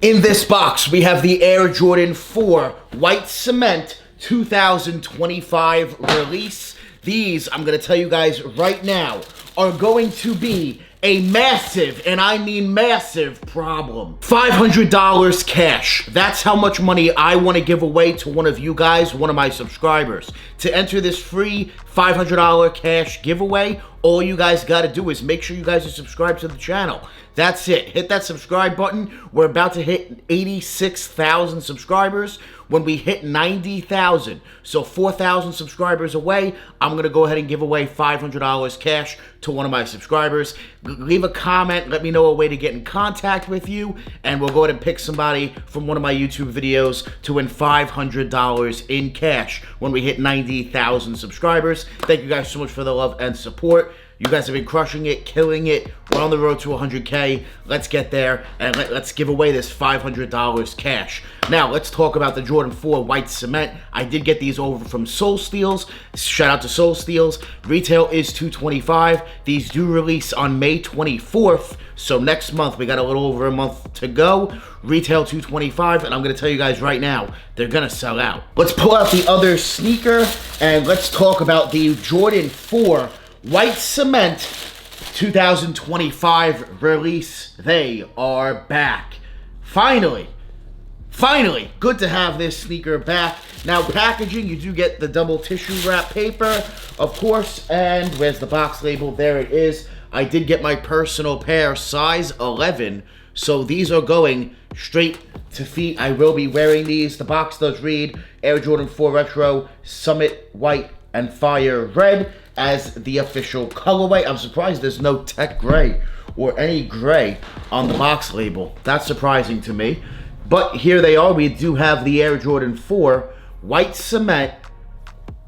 In this box, we have the Air Jordan 4 White Cement 2025 release. These, I'm going to tell you guys right now, are going to be a massive, and I mean massive, problem. $500 cash. That's how much money I want to give away to one of you guys, one of my subscribers. To enter this free $500 cash giveaway, all you guys got to do is make sure you guys are subscribed to the channel. That's it. Hit that subscribe button. We're about to hit 86,000 subscribers. When we hit 90,000, so 4,000 subscribers away, I'm going to go ahead and give away $500 cash to one of my subscribers. Leave a comment. Let me know a way to get in contact with you, and we'll go ahead and pick somebody from one of my YouTube videos to win $500 in cash when we hit 90,000 subscribers. Thank you guys so much for the love and support. You guys have been crushing it, killing it. We're on the road to 100K. Let's get there, and let's give away this $500 cash. Now, let's talk about the Jordan 4 White Cement. I did get these over from Soul Steals. Shout out to Soul Steals. Retail is $225. These do release on May 24th, so next month. We got a little over a month to go. Retail $225, and I'm going to tell you guys right now, they're going to sell out. Let's pull out the other sneaker, and let's talk about the Jordan 4 White Cement 2025 release. They are back. Finally, good to have this sneaker back. Now, packaging, you do get the double tissue wrap paper, of course, and where's the box label? There it is. I did get my personal pair, size 11, so these are going straight to feet. I will be wearing these. The box does read Air Jordan 4 Retro Summit White and Fire Red as the official colorway. I'm surprised there's no tech gray or any gray on the box label. That's surprising to me. But here they are. We do have the Air Jordan 4 White Cement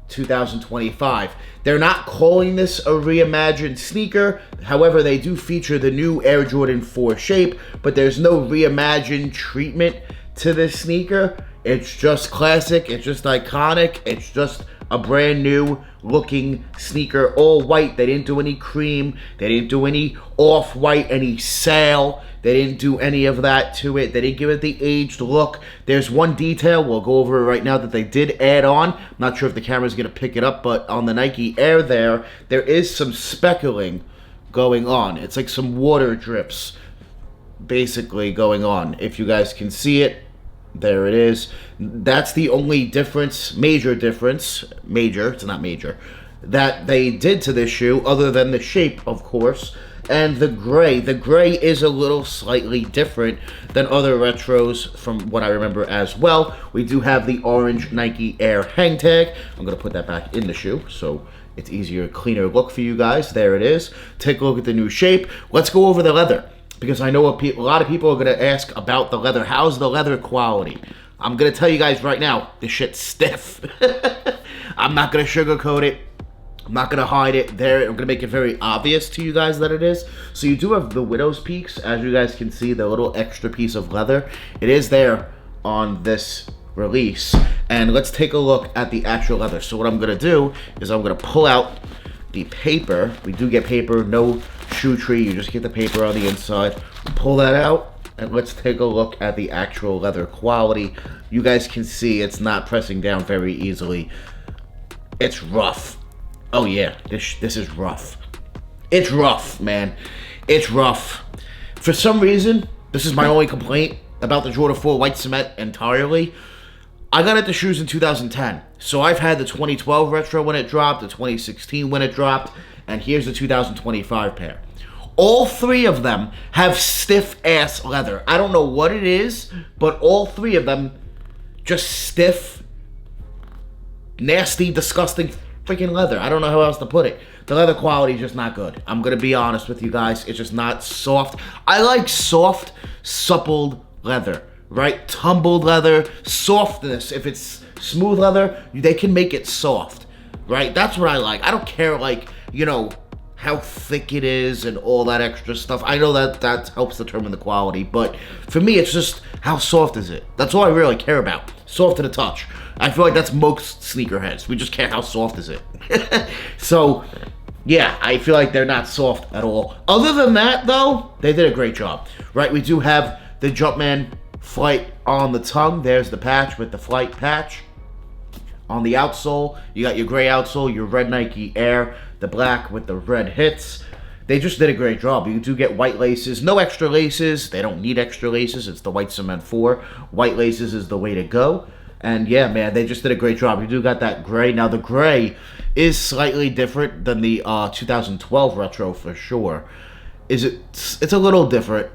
2025. They're not calling this a reimagined sneaker. However, they do feature the new Air Jordan 4 shape, but there's no reimagined treatment to this sneaker. It's just classic. It's just iconic. It's just a brand new looking sneaker, all white. They didn't do any cream. They didn't do any off-white, any sail. They didn't do any of that to it. They didn't give it the aged look. There's one detail, we'll go over it right now, that they did add on. I'm not sure if the camera's going to pick it up, but on the Nike Air there is some speckling going on. It's like some water drips basically going on. If you guys can see it, there it is. That's the only difference, major, it's not major, that they did to this shoe, other than the shape, of course, and the gray. The gray is a little slightly different than other retros from what I remember as well. We do have the orange Nike Air hang tag. I'm going to put that back in the shoe, so it's easier, cleaner look for you guys. There it is. Take a look at the new shape. Let's go over the leather, because I know a lot of people are going to ask about the leather. How's the leather quality? I'm going to tell you guys right now, this shit's stiff. I'm not going to sugarcoat it. I'm not going to hide it there. I'm going to make it very obvious to you guys that it is. So you do have the widow's peaks. As you guys can see, the little extra piece of leather. It is there on this release. And let's take a look at the actual leather. So what I'm going to do is I'm going to pull out the paper. We do get paper, no shoe tree. You just get the paper on the inside. Pull that out, and let's take a look at the actual leather quality. You guys can see it's not pressing down very easily. It's rough. Oh yeah, this is rough. It's rough, man. It's rough. For some reason, this is my only complaint about the Jordan 4 White Cement entirely. I got into shoes in 2010, so I've had the 2012 retro when it dropped, the 2016 when it dropped, and here's the 2025 pair. All three of them have stiff-ass leather. I don't know what it is, but all three of them just stiff, nasty, disgusting freaking leather. I don't know how else to put it. The leather quality is just not good. I'm going to be honest with you guys. It's just not soft. I like soft, suppled leather, right? Tumbled leather, softness. If it's smooth leather, they can make it soft, right? That's what I like. I don't care, like, you know, how thick it is and all that extra stuff. I know that helps determine the quality, but for me, it's just how soft is it. That's all I really care about. Soft to the touch. I feel like that's most sneakerheads. We just care how soft is it. So, yeah, I feel like they're not soft at all. Other than that, though, they did a great job, right? We do have the Jumpman Flight on the tongue. There's the patch with the Flight patch. On the outsole, you got your gray outsole, your red Nike Air, the black with the red hits. They just did a great job. You do get white laces. No extra laces. They don't need extra laces. It's the White Cement 4. White laces is the way to go. And yeah, man, they just did a great job. You do got that gray. Now, the gray is slightly different than the 2012 retro for sure. It's a little different.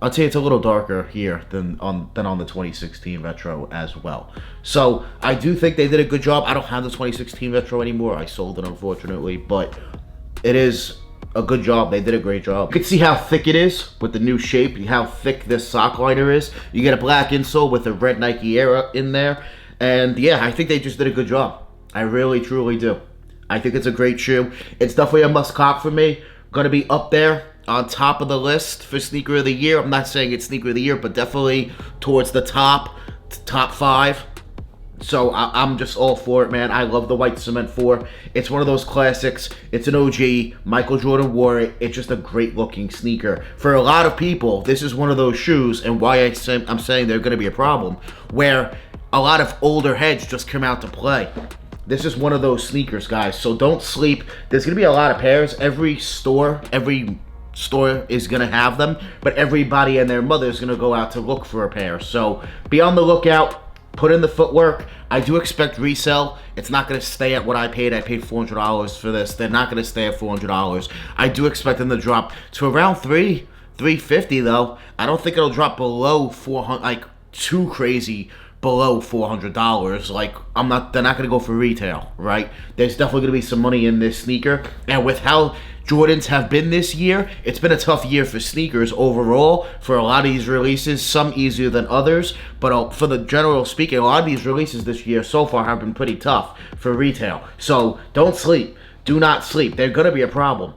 I'd say it's a little darker here than on the 2016 retro as well. So I do think they did a good job. I don't have the 2016 retro anymore. I sold it, unfortunately, but it is a good job. They did a great job. You can see how thick it is with the new shape, how thick this sock liner is. You get a black insole with a red Nike Air in there. And yeah, I think they just did a good job. I really, truly do. I think it's a great shoe. It's definitely a must cop for me. Gonna be up there on top of the list for sneaker of the year. I'm not saying it's sneaker of the year, but definitely towards the top 5. So I'm just all for it, man. I love the White Cement 4. It's one of those classics. It's an OG. Michael Jordan wore it. It's just a great looking sneaker. For a lot of people, this is one of those shoes, and why I'm saying they're going to be a problem, where a lot of older heads just come out to play. This is one of those sneakers, guys. So don't sleep. There's going to be a lot of pairs. Every store is going to have them, but everybody and their mother is going to go out to look for a pair. So be on the lookout. Put in the footwork. I do expect resale. It's not going to stay at what I paid. I paid $400 for this. They're not going to stay at $400. I do expect them to drop to around $350 though. I don't think it'll drop below 400, like too crazy below $400. Like they're not going to go for retail, right? There's definitely going to be some money in this sneaker, and with how Jordans have been this year, it's been a tough year for sneakers overall for a lot of these releases, some easier than others, but for the general speaking, a lot of these releases this year so far have been pretty tough for retail. So don't sleep. Do not sleep. They're going to be a problem.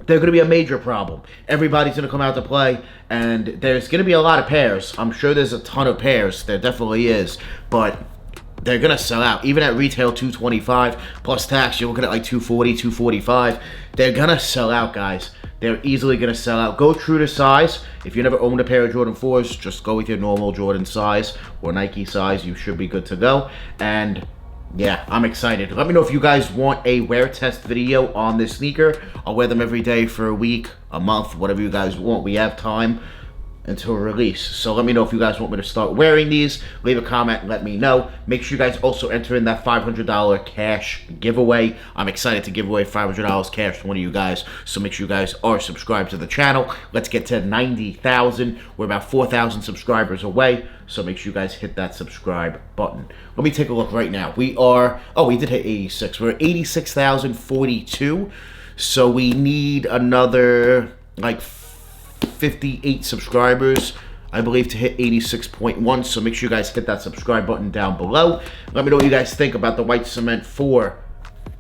They're going to be a major problem. Everybody's going to come out to play, and there's going to be a lot of pairs. I'm sure there's a ton of pairs. There definitely is, but they're going to sell out. Even at retail, $225 plus tax, you're looking at like $240, $245. They're going to sell out, guys. They're easily going to sell out. Go true to size. If you never owned a pair of Jordan 4s, just go with your normal Jordan size or Nike size. You should be good to go. And yeah, I'm excited. Let me know if you guys want a wear test video on this sneaker. I'll wear them every day for a week, a month, whatever you guys want. We have time until release. So let me know if you guys want me to start wearing these. Leave a comment, let me know. Make sure you guys also enter in that $500 cash giveaway. I'm excited to give away $500 cash to one of you guys, so make sure you guys are subscribed to the channel. Let's get to 90,000. We're about 4,000 subscribers away, so make sure you guys hit that subscribe button. Let me take a look right now. We did hit 86. We're at 86,042, so we need another like 58 subscribers, I believe, to hit 86.1. So make sure you guys hit that subscribe button down below. Let me know what you guys think about the White Cement 4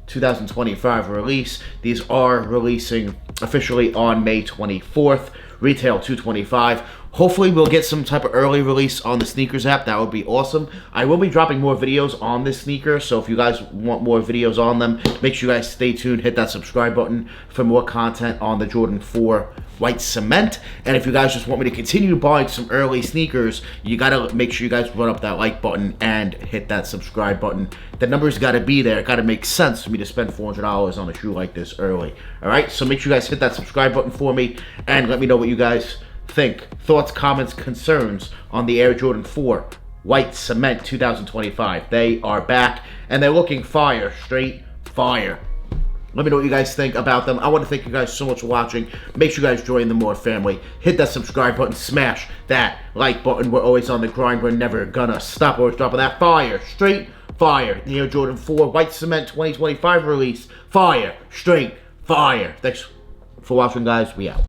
2025 release. These are releasing officially on May 24th. Retail $225. Hopefully we'll get some type of early release on the sneakers app. That would be awesome. I will be dropping more videos on this sneaker, so if you guys want more videos on them, make sure you guys stay tuned. Hit that subscribe button for more content on the Jordan 4 White Cement. And if you guys just want me to continue buying some early sneakers, you gotta make sure you guys run up that like button and hit that subscribe button. The numbers gotta be there. It gotta make sense for me to spend $400 on a shoe like this early. Alright, so make sure you guys hit that subscribe button for me and let me know what you guys think. Thoughts, comments, concerns on the Air Jordan 4 White Cement 2025. They are back and they're looking fire, straight fire. Let me know what you guys think about them. I want to thank you guys so much for watching. Make sure you guys join the More family. Hit that subscribe button. Smash that like button. We're always on the grind. We're never gonna stop. We're dropping that fire, straight fire. The Air Jordan 4 White Cement 2025 release. Fire, straight fire. Thanks for watching, guys. We out.